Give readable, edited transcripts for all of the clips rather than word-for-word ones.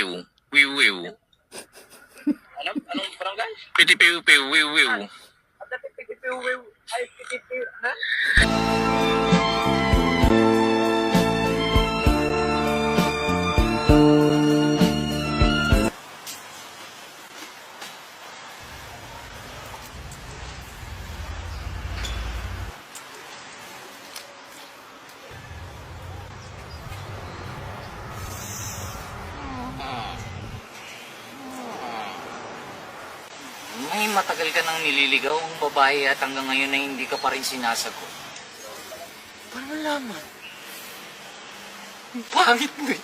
Piu-piu. Wiu-wiu. Anong barangay? Piti-piu-piu. Wiu-wiu. Ay, pipipiu, ha? May matagal ka nang nililigaw ang babae at hanggang ngayon ay hindi ka pa rin sinasagot. Paano malaman? Ang pangit mo eh.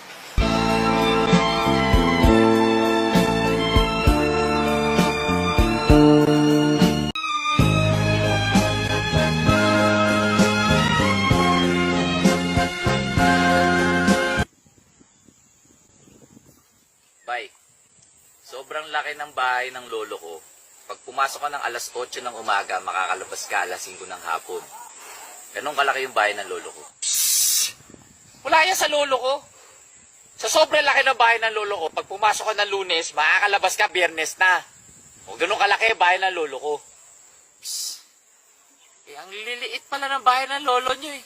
Bay, sobrang laki ng bahay ng lolo ko. Pag pumasok ka ng alas 8 ng umaga, makakalabas ka alas 5 ng hapon. Ganun kalaki yung bahay ng lolo ko. Wala yan sa lolo ko. Sa sobrang laki ng bahay ng lolo ko, pag pumasok ka ng Lunes, makakalabas ka Biyernes na. O ganun kalaki yung bahay ng lolo ko. Ang liliit pala ng bahay ng lolo nyo eh.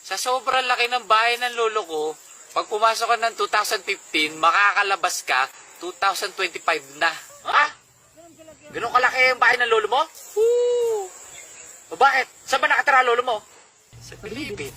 Sa sobrang laki ng bahay ng lolo ko, pag pumasok ka ng 2015, makakalabas ka 2025 na. Ha? Ganun kalaki yung bahay ng lolo mo? Woo! O bakit? Saan ba nakatira lolo mo? Sa Pilipin.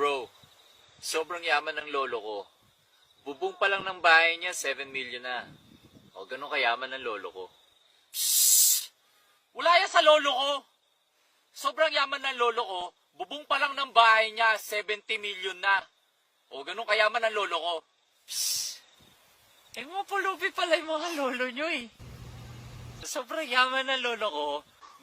Bro, sobrang yaman ng lolo ko. Bubong pa lang ng bahay niya, 7 million na. O, ganun kayaman ng lolo ko. Psst! Wala yan sa lolo ko! Sobrang yaman ng lolo ko, bubong pa lang ng bahay niya, 70 million na. O, ganun kayaman ng lolo ko. Psst! Eh, mga pulubi pala yung mga lolo nyo eh. Sobrang yaman ng lolo ko,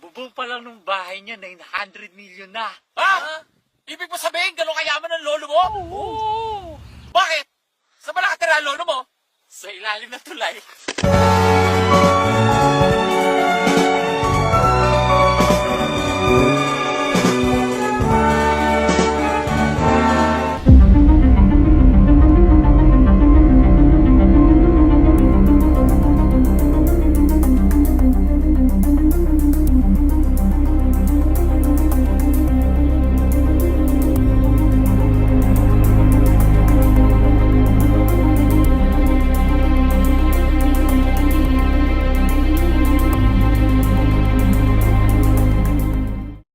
bubong pa lang ng bahay niya, 900 million na. Ha? Ibig mo sabihin, gano'ng kayaman ng lolo mo? Oo. Bakit? Saan ba nakatira ang lolo mo? Sa ilalim ng tulay.